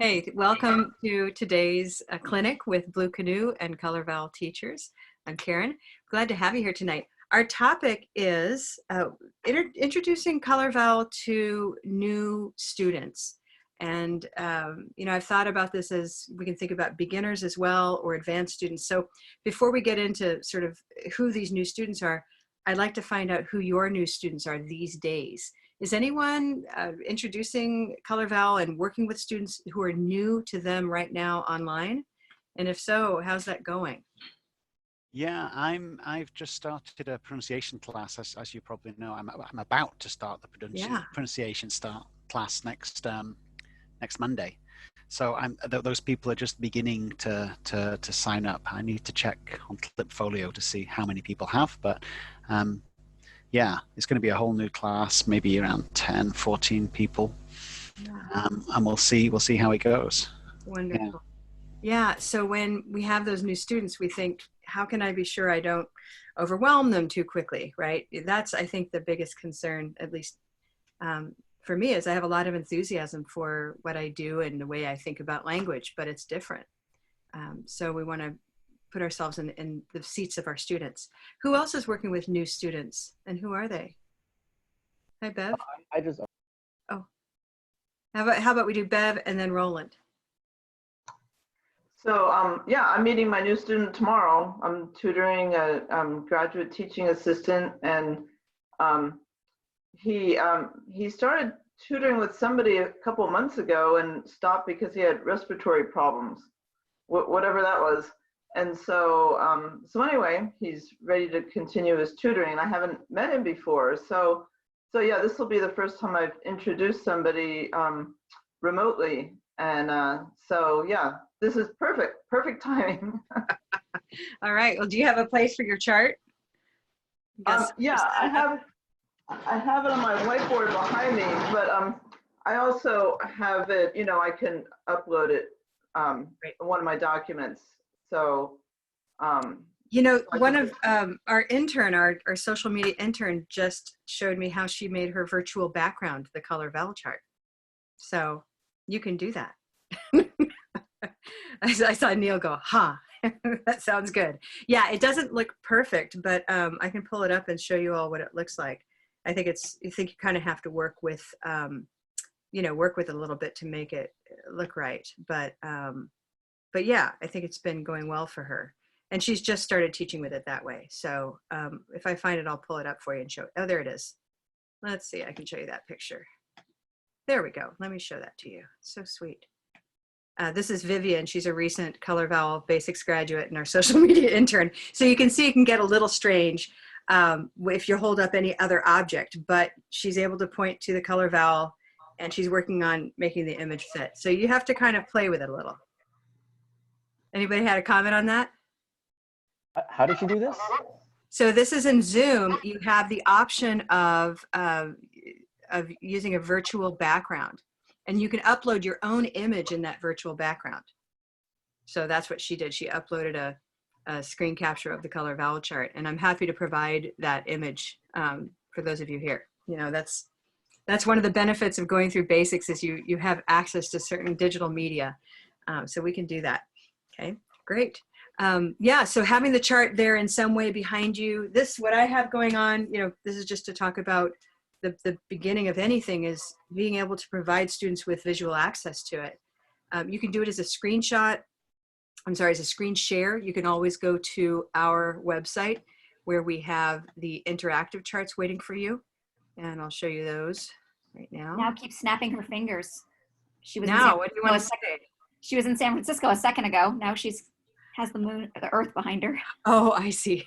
Hey, welcome to today's clinic with Blue Canoe and Color Vowel teachers. I'm Karen. Glad to have you here tonight. Our topic is introducing Color Vowel to new students. And, I've thought about this as we can think about beginners as well or advanced students. So before we get into sort of who these new students are, I'd like to find out who your new students are these days. Is anyone introducing Color Vowel and working with students who are new to them right now online? And if so, how's that going? Yeah, I've just started a pronunciation class, as you probably know. I'm about to start the pronunciation class next Monday. So those people are just beginning to sign up. I need to check on Clipfolio to see how many people have, but yeah, it's going to be a whole new class, maybe around 10, 14 people, and we'll see how it goes. Wonderful. Yeah. So when we have those new students, we think, how can I be sure I don't overwhelm them too quickly, right? That's, I think, the biggest concern, at least for me, is I have a lot of enthusiasm for what I do and the way I think about language, but it's different. So we want to put ourselves in the seats of our students. Who else is working with new students, and who are they? Hi, Bev. Oh, how about we do Bev and then Roland? So yeah, I'm meeting my new student tomorrow. I'm tutoring a graduate teaching assistant, and he started tutoring with somebody a couple of months ago and stopped because he had respiratory problems, whatever that was. And so so anyway, he's ready to continue his tutoring, and I haven't met him before. So yeah, this will be the first time I've introduced somebody remotely, and so yeah, this is perfect timing. All right. Well, do you have a place for your chart? Yeah, I have it on my whiteboard behind me, but I also have it. I can upload it in one of my documents. So, one of our intern, our social media intern, just showed me how she made her virtual background the Color Vowel chart. So you can do that. I saw Neil go, huh, that sounds good. Yeah, it doesn't look perfect, but I can pull it up and show you all what it looks like. I think you kind of have to work with, work with it a little bit to make it look right. But yeah, I think it's been going well for her. And she's just started teaching with it that way. So if I find it, I'll pull it up for you and show it. Oh, there it is. Let's see, I can show you that picture. There we go. Let me show that to you. So sweet. This is Vivian. She's a recent Color Vowel Basics graduate and our social media intern. So you can see it can get a little strange if you hold up any other object, but she's able to point to the Color Vowel, and she's working on making the image fit. So you have to kind of play with it a little. Anybody had a comment on that? How did you do this? So this is in Zoom. You have the option of using a virtual background, and you can upload your own image in that virtual background. So that's what she did. She uploaded a screen capture of the Color Vowel chart, and I'm happy to provide that image for those of you here. That's one of the benefits of going through basics is you have access to certain digital media, so we can do that. Okay, great. Yeah, so having the chart there in some way behind you, what I have going on, this is just to talk about the beginning of anything, is being able to provide students with visual access to it. You can do it as a screenshot, as a screen share. You can always go to our website where we have the interactive charts waiting for you. And I'll show you those right now. Now keep snapping her fingers. What do you want to say? She was in San Francisco a second ago. Now has the earth behind her. Oh, I see.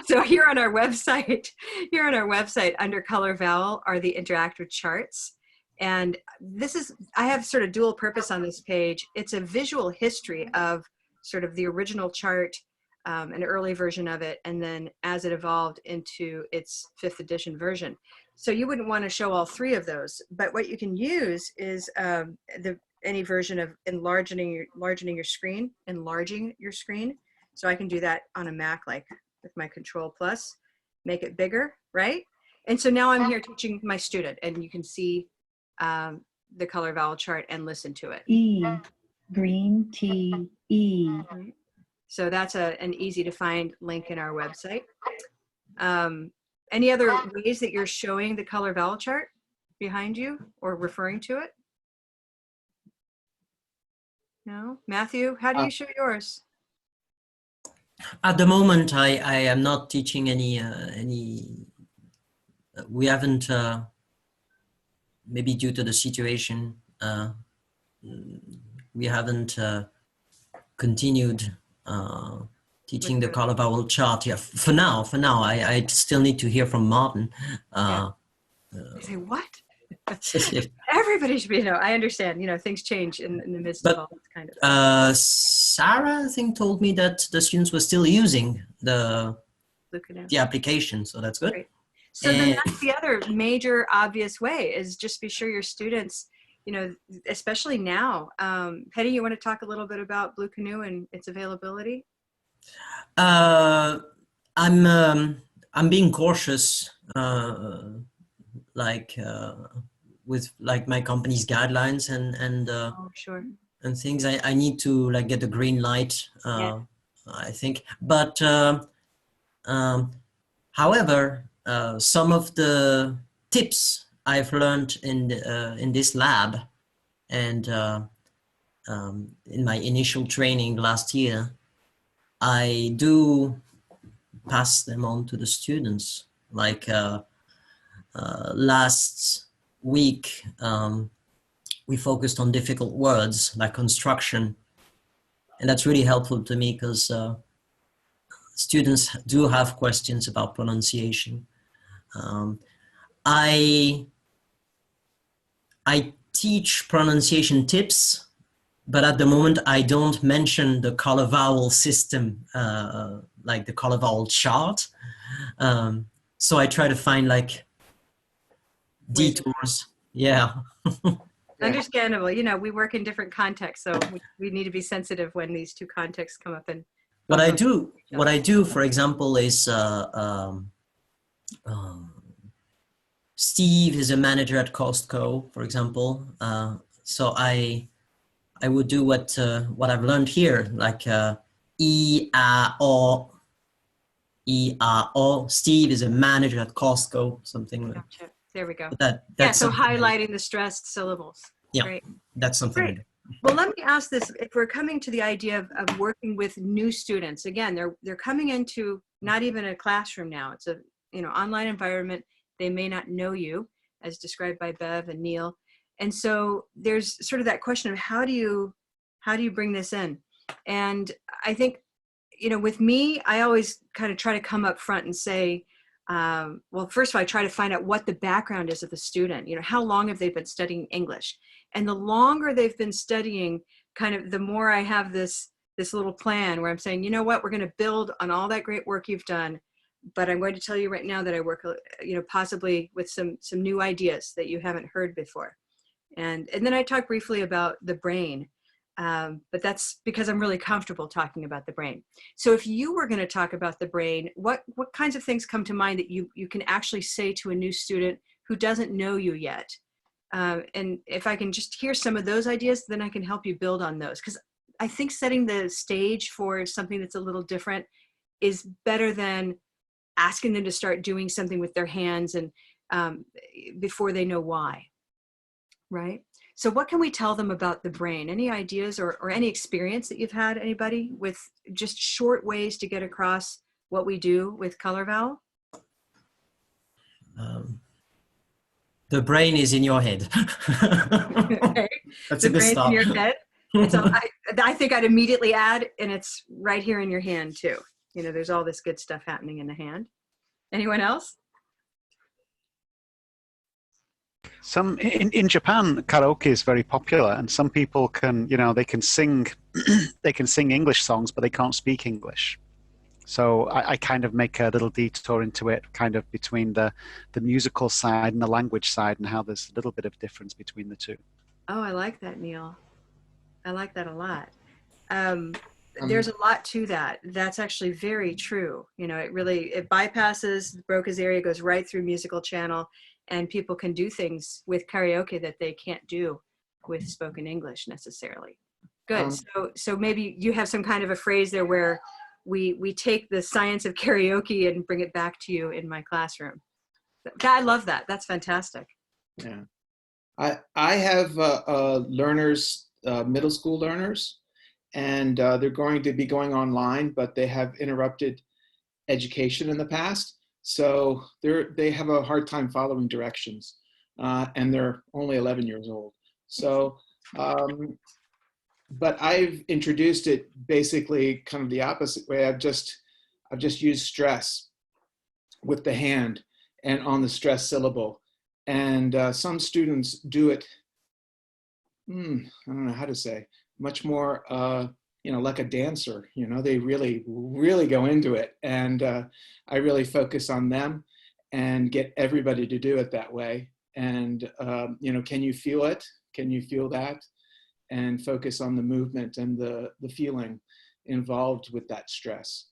So here on our website, under Color Vowel are the interactive charts. And I have sort of dual purpose on this page. It's a visual history of sort of the original chart, an early version of it, and then as it evolved into its 5th edition version. So you wouldn't want to show all 3 of those, but what you can use is any version of enlarging your screen. So I can do that on a Mac, like with my Control+, make it bigger, right? And so now I'm here teaching my student, and you can see the color vowel chart and listen to it. E, green, T, E. Right. So that's an easy to find link in our website. Any other ways that you're showing the color vowel chart behind you or referring to it? No? Matthew, how do you show yours? At the moment, I am not teaching any, we haven't, maybe due to the situation, we haven't continued teaching the color vowel chart. Yeah, for now, I still need to hear from Martin. I say, what? Everybody should be, I understand, things change in the midst of all this kind of. Sarah, I think, told me that the students were still using the application, so that's good. Great. So then that's the other major obvious way is just be sure your students, especially now. Hetty, you want to talk a little bit about Blue Canoe and its availability? I'm being cautious, with my company's guidelines and sure. and things. I need to get the green light. I think, but however, some of the tips I've learned in this lab and in my initial training last year, I do pass them on to the students. Last week, we focused on difficult words like construction, and that's really helpful to me because students do have questions about pronunciation. I teach pronunciation tips, but at the moment I don't mention the color vowel system, like the color vowel chart. So I try to find detours. Yeah. Understandable. We work in different contexts, so we need to be sensitive when these two contexts come up. And what I do, for example, is Steve is a manager at Costco, for example. So I would do what I've learned here, E, A, O. E, A, O. Steve is a manager at Costco, something like that. There we go. That's so highlighting the stressed syllables. Yeah, great. That's something. Great. Well, let me ask this. If we're coming to the idea of working with new students, again, they're coming into not even a classroom now. It's a online environment. They may not know you, as described by Bev and Neil. And so there's sort of that question of how do you bring this in? And I think, with me, I always kind of try to come up front and say, well, first of all, I try to find out what the background is of the student. How long have they been studying English? And the longer they've been studying, kind of the more I have this little plan where I'm saying, what, we're going to build on all that great work you've done. But I'm going to tell you right now that I work, possibly with some new ideas that you haven't heard before. And then I talk briefly about the brain. But that's because I'm really comfortable talking about the brain. So if you were going to talk about the brain, what kinds of things come to mind that you can actually say to a new student who doesn't know you yet? And if I can just hear some of those ideas, then I can help you build on those. Because I think setting the stage for something that's a little different is better than asking them to start doing something with their hands and before they know why, right? So what can we tell them about the brain? Any ideas or any experience that you've had, anybody, with just short ways to get across what we do with Color Vowel? The brain is in your head. Okay. That's a good start. In your head. So I think I'd immediately add, and it's right here in your hand too. There's all this good stuff happening in the hand. Anyone else? In Japan, karaoke is very popular, and some people can, they can sing, they can sing English songs, but they can't speak English. So I kind of make a little detour into it, kind of between the musical side and the language side, and how there's a little bit of difference between the two. Oh, I like that, Neil. I like that a lot. There's a lot to that. That's actually very true. It bypasses Broca's area, goes right through musical channel, and people can do things with karaoke that they can't do with spoken English necessarily. Good. So maybe you have some kind of a phrase there where we take the science of karaoke and bring it back to you in my classroom. I love that. That's fantastic. Yeah. I have learners, middle school learners, and they're going to be going online, but they have interrupted education in the past. So they have a hard time following directions, and they're only 11 years old. So, but I've introduced it basically kind of the opposite way. I've just used stress with the hand and on the stress syllable. And some students do it, I don't know how to say, much more, like a dancer, they really, really go into it. And I really focus on them and get everybody to do it that way. And, can you feel it? Can you feel that? And focus on the movement and the feeling involved with that stress.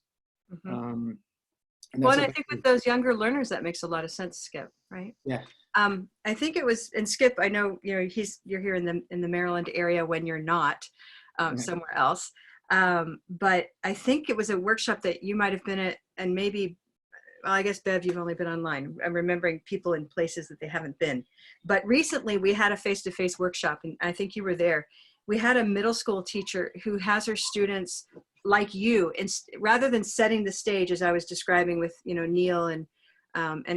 Mm-hmm. And I think with those younger learners, that makes a lot of sense, Skip, right? Yeah. I think it was, and Skip, I know, you're here in the Maryland area when you're not somewhere else. But I think it was a workshop that you might have been at, and maybe, well, I guess Bev, you've only been online. I'm remembering people in places that they haven't been. But recently we had a face-to-face workshop, and I think you were there. We had a middle school teacher who has her students like you, and rather than setting the stage, as I was describing with, Neil and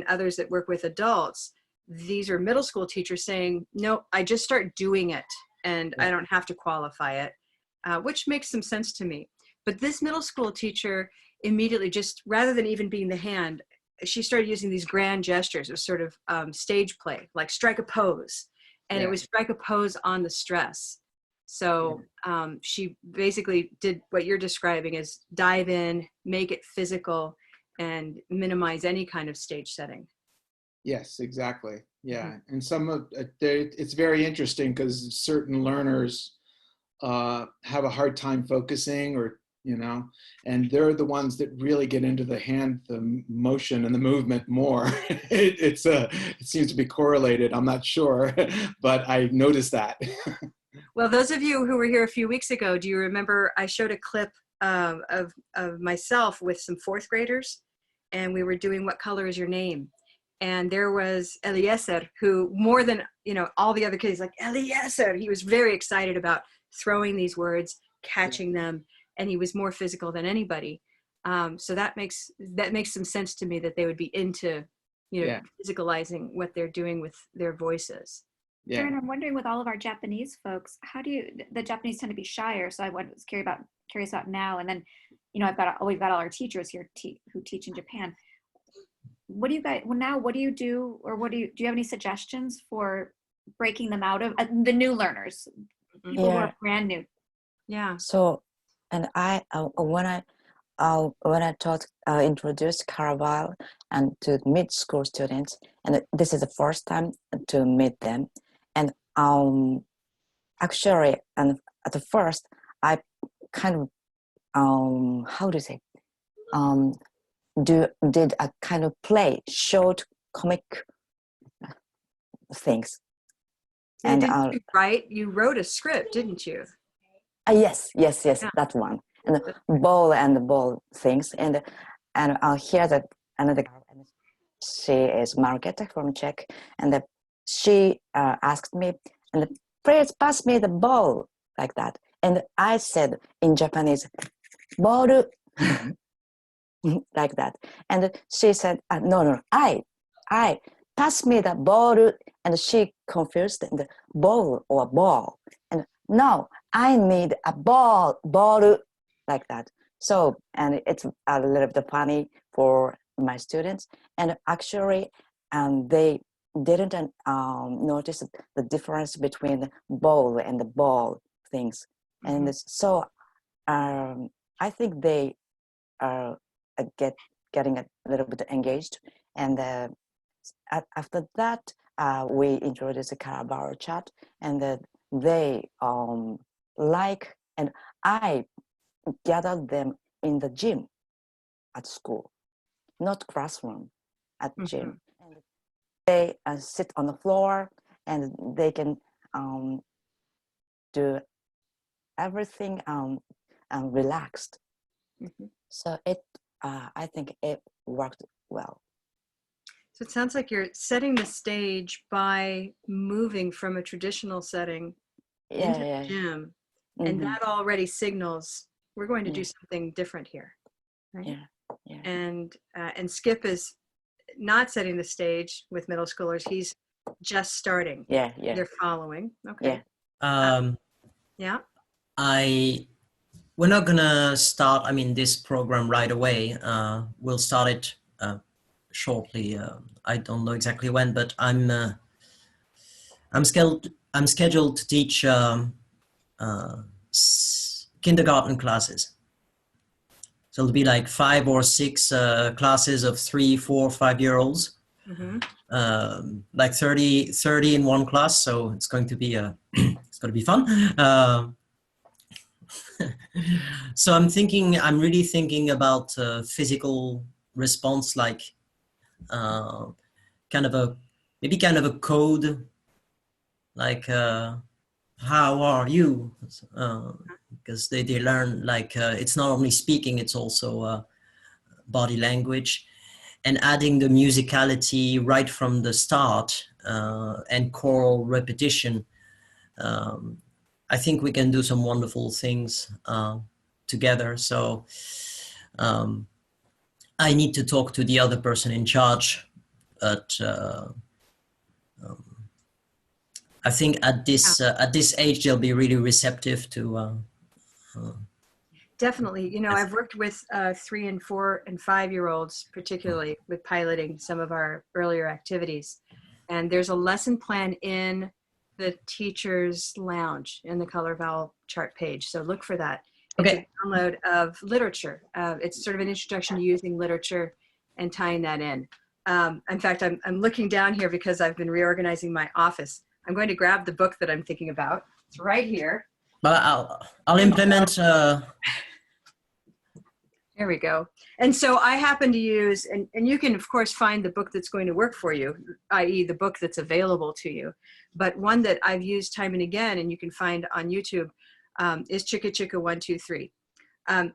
others that work with adults, these are middle school teachers saying, no, I just start doing it and I don't have to qualify it, which makes some sense to me. But this middle school teacher immediately, just rather than even being the hand, she started using these grand gestures. It was sort of stage play, like strike a pose. And it was strike a pose on the stress. So she basically did what you're describing, is dive in, make it physical, and minimize any kind of stage setting. Yes, exactly. Yeah. And some of it's very interesting because certain learners have a hard time focusing, or, and they're the ones that really get into the motion and the movement more. It seems to be correlated. I'm not sure, but I noticed that. Well, those of you who were here a few weeks ago, do you remember I showed a clip of myself with some fourth graders, and we were doing What Color Is Your Name? And there was Eliezer, who more than, all the other kids, like, Eliezer, he was very excited about throwing these words, catching them, and he was more physical than anybody. So that makes some sense to me, that they would be into, physicalizing what they're doing with their voices. Yeah. Darren, I'm wondering, with all of our Japanese folks, how do the Japanese tend to be shyer? So I was curious about now, and then, we've got all our teachers here who teach in Japan. What do you guys, what do you do, or do you have any suggestions for breaking them out of the new learners, people who are brand new? Yeah. So, and when I introduced Carabao and to meet school students, and this is the first time to meet them, and actually, and at the first, I kind of how to say did a kind of play, short comic things. And didn't you write? You wrote a script, didn't you? Yes, that one. And the ball things, and here's another girl, and she is Margeta from Czech, and she asked me, and please pass me the ball, like that. And I said in Japanese, ball, like that. And she said, no, I pass me the ball, and she confused the ball or ball, and no, I need a ball, like that. So, and it's a little bit funny for my students, and actually, they didn't notice the difference between the bowl and the ball things. Mm-hmm. And so I think they are getting a little bit engaged, and after that we introduced the Carabao chat, and they like, and I gathered them in the gym at school, not classroom, at gym. And they sit on the floor and they can do everything relaxed. Mhm. So I think it worked well. So it sounds like you're setting the stage by moving from a traditional setting into the gym, and that already signals we're going to do something different here, right? And Skip is not setting the stage with middle schoolers. He's just starting. They're following. Okay. Yeah. We're not gonna start, this program right away. We'll start it shortly. I don't know exactly when, but I'm scheduled to teach kindergarten classes. So it'll be like 5 or 6 classes of 3, 4, 5-year-olds, like 30 in one class. So it's going to be it's going to be fun. So I'm really thinking about physical response, like kind of a code, like how are you? Because they learn like it's not only speaking, it's also body language, and adding the musicality right from the start and choral repetition. I think we can do some wonderful things together. So I need to talk to the other person in charge, but I think at this age they'll be really receptive to. Definitely. I've worked with 3 and 4 and 5-year-olds, particularly with piloting some of our earlier activities. And there's a lesson plan in the teacher's lounge in the color vowel chart page. So look for that. It's a download of literature. It's sort of an introduction to using literature and tying that in. In fact, I'm looking down here because I've been reorganizing my office. I'm going to grab the book that I'm thinking about. It's right here. But I'll implement. There we go. And so I happen to use, and you can of course find the book that's going to work for you, i.e. the book that's available to you. But one that I've used time and again, and you can find on YouTube, is Chicka Chicka 1, 2, 3.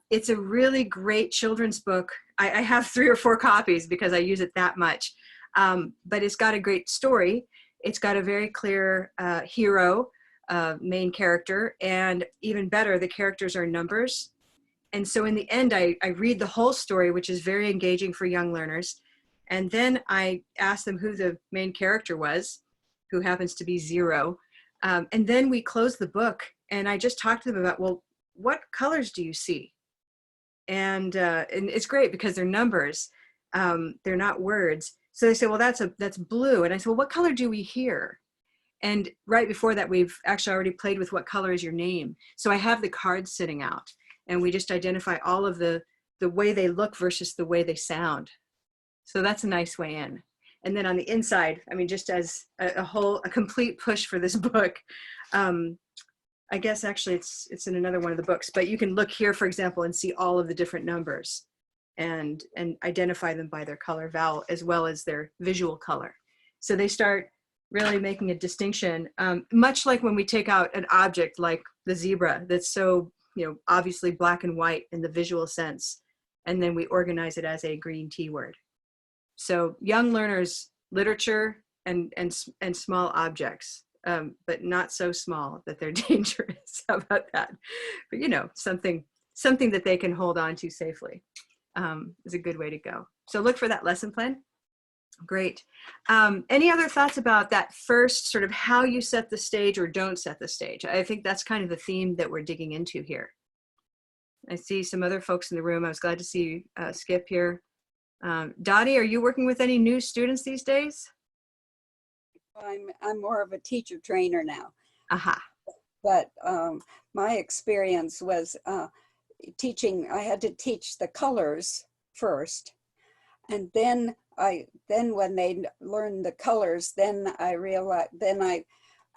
It's a really great children's book. I have 3 or 4 copies because I use it that much. But it's got a great story. It's got a very clear hero, main character, and even better, the characters are numbers. And so in the end, I read the whole story, which is very engaging for young learners. And then I ask them who the main character was, who happens to be 0. And then we close the book and I just talk to them about, well, what colors do you see? And it's great because they're numbers. They're not words. So they say, well, that's blue. And I said, well, what color do we hear? And right before that, we've actually already played with what color is your name. So I have the cards sitting out. And we just identify all of the way they look versus the way they sound. So that's a nice way in. And then on the inside, just as a complete push for this book, I guess actually it's in another one of the books, but you can look here, for example, and see all of the different numbers and identify them by their color vowel as well as their visual color. So they start really making a distinction, much like when we take out an object like the zebra that's so obviously black and white in the visual sense, and then we organize it as a green T word. So young learners, literature and small objects, but not so small that they're dangerous. How about that? But something that they can hold on to safely is a good way to go. So look for that lesson plan. Great. Any other thoughts about that first sort of how you set the stage or don't set the stage? I think that's kind of the theme that we're digging into here. I see some other folks in the room. I was glad to see Skip here. Dottie, are you working with any new students these days? I'm more of a teacher trainer now. Aha. But my experience was teaching. I had to teach the colors first, and then when they learned the colors, then I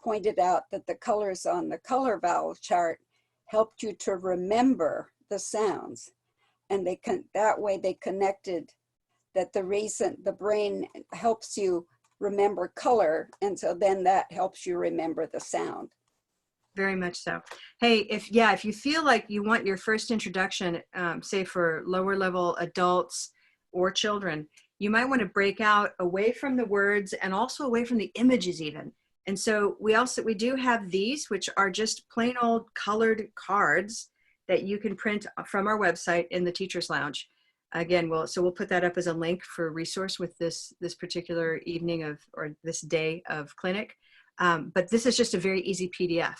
pointed out that the colors on the color vowel chart helped you to remember the sounds, and that way they connected that the brain helps you remember color. And so then that helps you remember the sound. Very much so. Hey, if you feel like you want your first introduction, say for lower level adults or children, you might want to break out away from the words and also away from the images even. And so we do have these, which are just plain old colored cards that you can print from our website in the Teacher's Lounge. Again, we'll put that up as a link for a resource with this particular evening or this day of clinic. But this is just a very easy PDF,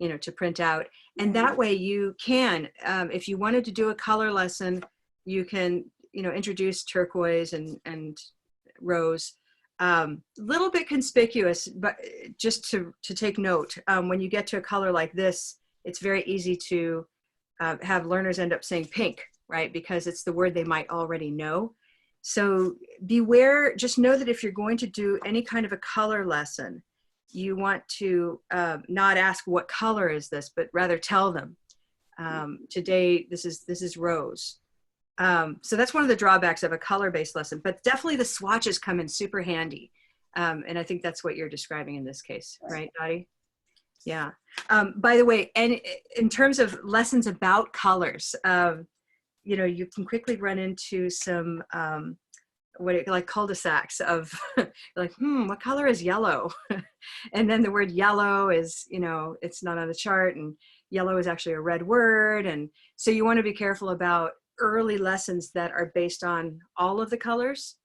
to print out. And that way you can, if you wanted to do a color lesson, you can, introduce turquoise and rose. Little bit conspicuous, but just to take note, when you get to a color like this, it's very easy to have learners end up saying pink, right? Because it's the word they might already know. So beware, just know that if you're going to do any kind of a color lesson, you want to not ask what color is this, but rather tell them, today this is rose. So that's one of the drawbacks of a color-based lesson, but definitely the swatches come in super handy. And I think that's what you're describing in this case, right, Dottie? Yeah. By the way, and in terms of lessons about colors, you can quickly run into some like cul-de-sacs of like, what color is yellow? And then the word yellow is, it's not on the chart, and yellow is actually a red word. And so you want to be careful about early lessons that are based on all of the colors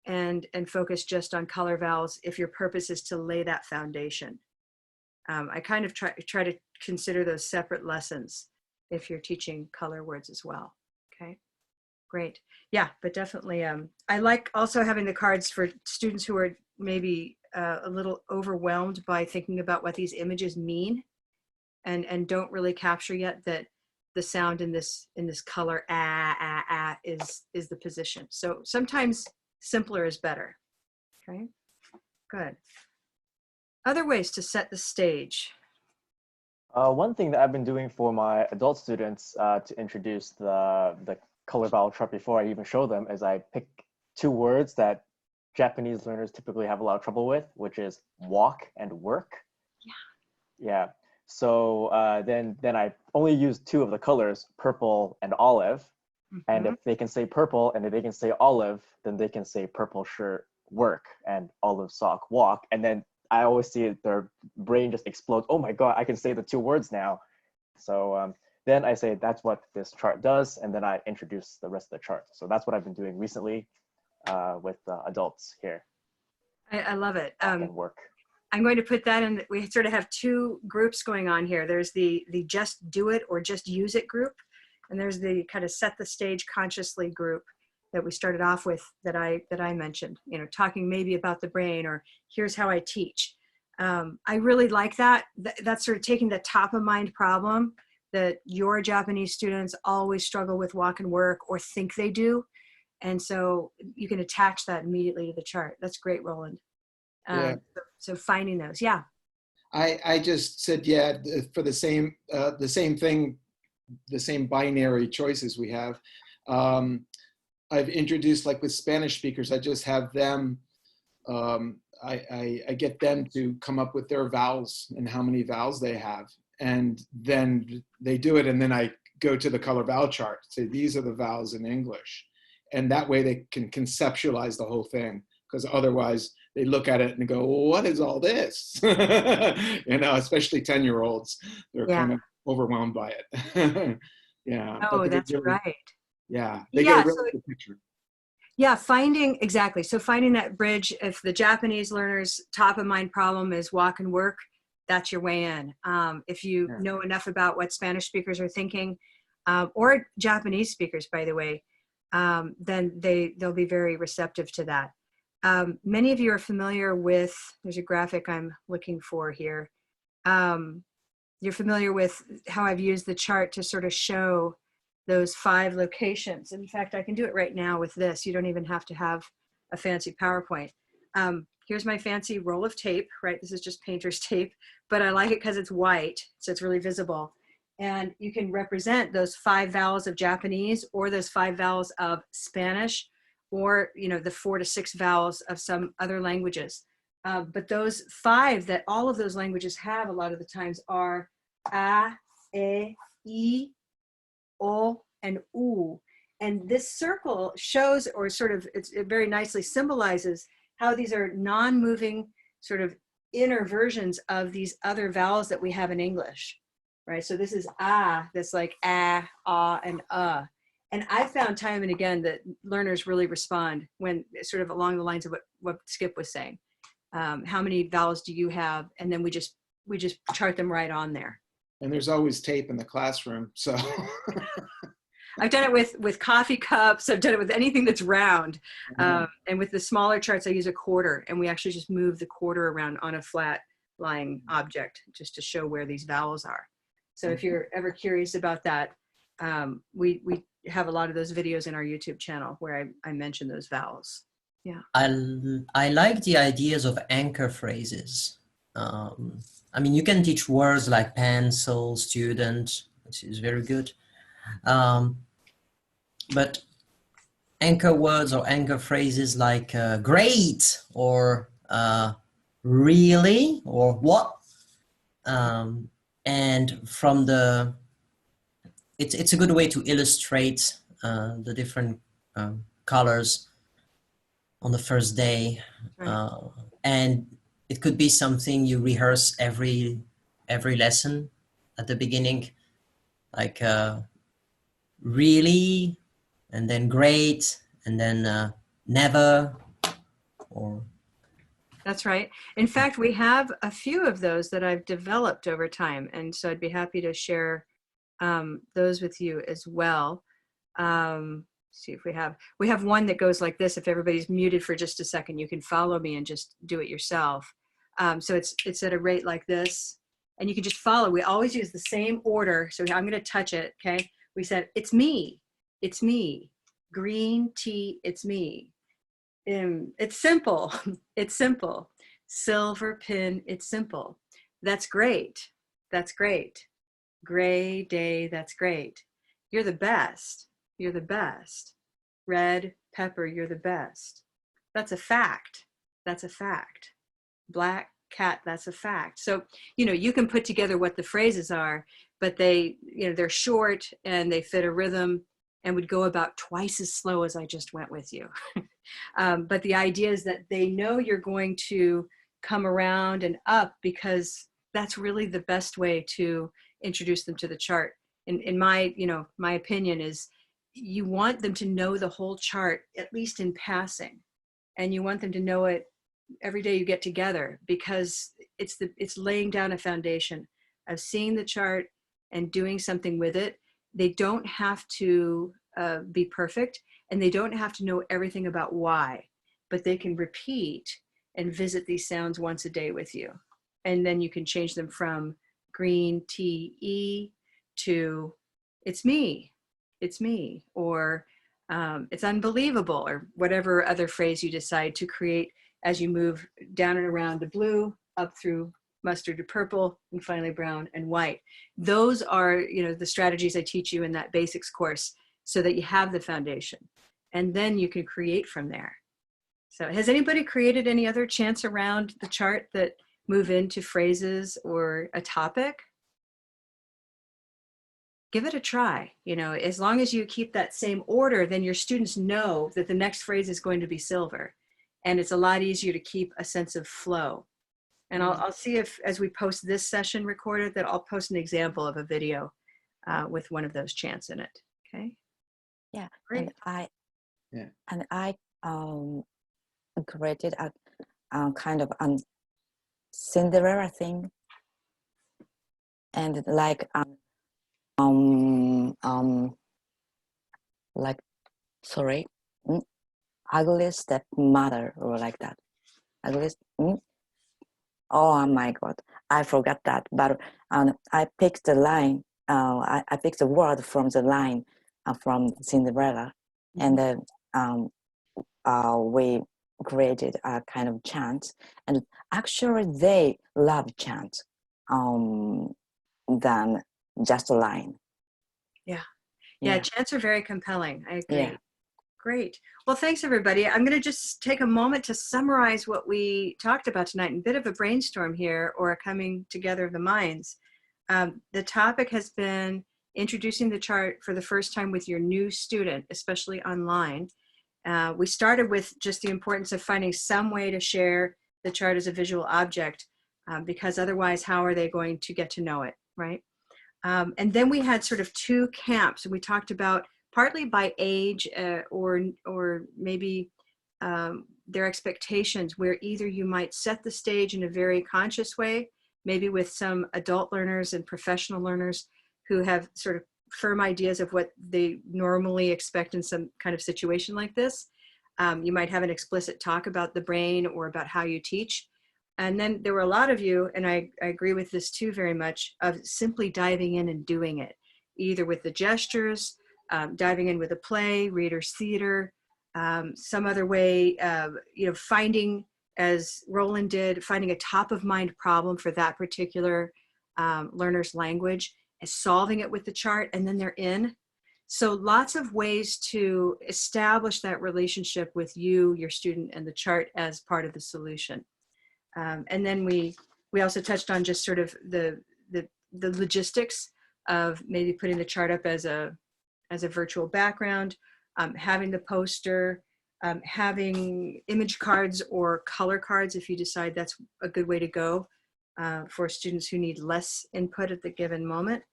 and focus just on color vowels if your purpose is to lay that foundation. I kind of try to consider those separate lessons if you're teaching color words as well. Okay, great. Yeah, but definitely, I like also having the cards for students who are maybe a little overwhelmed by thinking about what these images mean and don't really capture yet that the sound in this color is the position. So sometimes simpler is better. Okay, good. Other ways to set the stage. One thing that I've been doing for my adult students to introduce the color vowel chart before I even show them is I pick two words that Japanese learners typically have a lot of trouble with, which is walk and work. Yeah. So then I only use two of the colors, purple and olive. And if they can say purple and if they can say olive, then they can say purple shirt work and olive sock walk. And then I always see their brain just explodes. Oh my God, I can say the two words now. So then I say that's what this chart does, and then I introduce the rest of the chart. So that's what I've been doing recently with adults here. I love it. And work. I'm going to put that in. We sort of have two groups going on here. There's the just do it or just use it group, and there's the kind of set the stage consciously group that we started off with that I mentioned, talking maybe about the brain or here's how I teach. I really like that. That's sort of taking the top of mind problem that your Japanese students always struggle with walk and work or think they do. And so you can attach that immediately to the chart. That's great, Roland. Yeah. So finding those, yeah. I just said, yeah, for the same thing, the same binary choices we have. I've introduced, like with Spanish speakers, I just have them, I get them to come up with their vowels and how many vowels they have. And then they do it, and then I go to the color vowel chart, say these are the vowels in English. And that way they can conceptualize the whole thing, because otherwise they look at it and go, well, what is all this? Especially 10-year-olds, they're kind of overwhelmed by it. Yeah. Oh, that's right. Yeah, they get a really good picture. Yeah, finding that bridge. If the Japanese learners' top of mind problem is walk and work, that's your way in. If you know enough about what Spanish speakers are thinking, or Japanese speakers, by the way, then they'll be very receptive to that. Many of you are familiar with, there's a graphic I'm looking for here. You're familiar with how I've used the chart to sort of show those 5 locations. In fact, I can do it right now with this. You don't even have to have a fancy PowerPoint. Here's my fancy roll of tape, right? This is just painter's tape, but I like it because it's white, so it's really visible. And you can represent those 5 vowels of Japanese or those 5 vowels of Spanish or, you know, the 4 to 6 vowels of some other languages. But those 5 that all of those languages have a lot of the times are a, e, I, o, and u. And this circle shows, or sort of, it very nicely symbolizes how these are non-moving sort of inner versions of these other vowels that we have in English, right? So this is a, that's like a, ah, and And I found time and again that learners really respond when sort of along the lines of what Skip was saying. How many vowels do you have? And then we just chart them right on there. And there's always tape in the classroom, so. I've done it with coffee cups. I've done it with anything that's round. And with the smaller charts, I use a quarter, and we actually just move the quarter around on a flat lying object just to show where these vowels are. So if you're ever curious about that, we have a lot of those videos in our YouTube channel where I mention those vowels. Yeah. I like the ideas of anchor phrases. I mean, you can teach words like pencil, student, which is very good. But anchor words or anchor phrases like great or really or what, and from the, it's a good way to illustrate the different colors on the first day. Right. And it could be something you rehearse every lesson at the beginning, like really, and then great, and then never, or. That's right. In fact, we have a few of those that I've developed over time, and so I'd be happy to share those with you as well. See if we have one that goes like this. If everybody's muted for just a second, you can follow me and just do it yourself. So it's at a rate like this, and you can just follow. We always use the same order. So I'm going to touch it. Okay. We said, it's me. It's me. Green tea. It's me. It's simple. It's simple. Silver pin. It's simple. That's great. That's great. Gray day. That's great. You're the best. You're the best. Red pepper. You're the best. That's a fact. That's a fact. Black cat. That's a fact. So, you know, you can put together what the phrases are, but they, you know, they're short and they fit a rhythm and would go about twice as slow as I just went with you. But the idea is that they know you're going to come around and up, because that's really the best way to introduce them to the chart. In my, you know, my opinion is you want them to know the whole chart, at least in passing. And you want them to know it every day you get together, because it's laying down a foundation of seeing the chart and doing something with it. They don't have to be perfect, and they don't have to know everything about why, but they can repeat and visit these sounds once a day with you. And then you can change them from green T-E to it's me, or it's unbelievable, or whatever other phrase you decide to create as you move down and around the blue, up through mustard to purple, and finally brown and white. Those are, you know, the strategies I teach you in that basics course, so that you have the foundation, and then you can create from there. So has anybody created any other chants around the chart that move into phrases or a topic? Give it a try. You know, as long as you keep that same order, then your students know that the next phrase is going to be silver, and it's a lot easier to keep a sense of flow. And I'll see if, as we post this session recorded, that I'll post an example of a video with one of those chants in it. Okay. Yeah. Great. And I created a kind of Cinderella thing, and like sorry, ugly stepmother, or like that. Ugly. Oh my God, I forgot that. But I picked the line. I picked the word from the line from Cinderella, and then we created a kind of chant. And actually, they love chant than just a line. Yeah, chants are very compelling. I agree. Great. Well, thanks everybody. I'm going to just take a moment to summarize what we talked about tonight, a bit of a brainstorm here, or a coming together of the minds. The topic has been introducing the chart for the first time with your new student, especially online. We started with just the importance of finding some way to share the chart as a visual object, because otherwise, how are they going to get to know it, right? And then we had sort of two camps, and we talked about partly by age or maybe their expectations, where either you might set the stage in a very conscious way, maybe with some adult learners and professional learners who have sort of firm ideas of what they normally expect in some kind of situation like this. You might have an explicit talk about the brain or about how you teach. And then there were a lot of you, and I agree with this too very much, of simply diving in and doing it, either with the gestures, diving in with a play, reader's theater, some other way, finding, as Roland did, finding a top of mind problem for that particular learner's language, and solving it with the chart, and then they're in. So lots of ways to establish that relationship with you, your student, and the chart as part of the solution. And then we also touched on just sort of the logistics of maybe putting the chart up as a virtual background, having the poster, having image cards or color cards if you decide that's a good way to go for students who need less input at the given moment.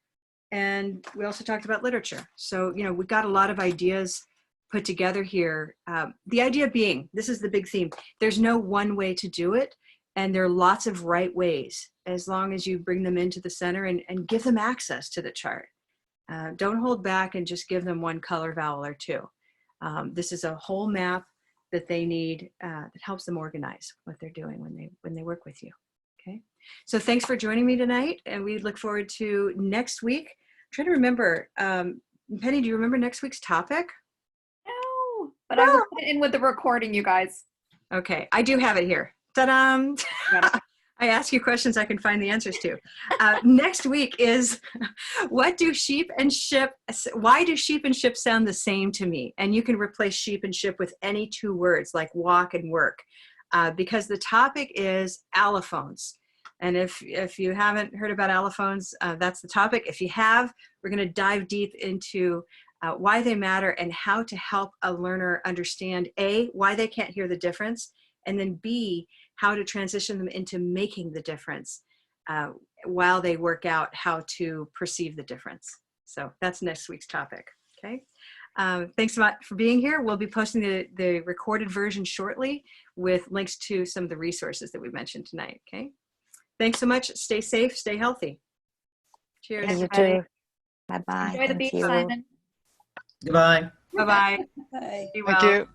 And we also talked about literature. So, we've got a lot of ideas put together here. The idea being, this is the big theme, there's no one way to do it. And there are lots of right ways, as long as you bring them into the center and give them access to the chart. Don't hold back and just give them one color vowel or two. This is a whole map that they need that helps them organize what they're doing when they work with you. Okay, so thanks for joining me tonight, and we look forward to next week. I'm trying to remember, Penny, do you remember next week's topic? No, but I will put it in with the recording, you guys. Okay, I do have it here. Ta-da! I ask you questions I can find the answers to. Next week is, why do sheep and ship sound the same to me? And you can replace sheep and ship with any two words like walk and work, because the topic is allophones. And if you haven't heard about allophones, that's the topic. If you have, we're going to dive deep into why they matter and how to help a learner understand A, why they can't hear the difference, and then B, how to transition them into making the difference while they work out how to perceive the difference. So that's next week's topic, okay? Thanks a lot for being here. We'll be posting the recorded version shortly with links to some of the resources that we mentioned tonight, okay? Thanks so much. Stay safe, stay healthy. Cheers. You too. Bye-bye. Enjoy the beach, Simon. Goodbye. Bye-bye. Bye. Be well. Thank you.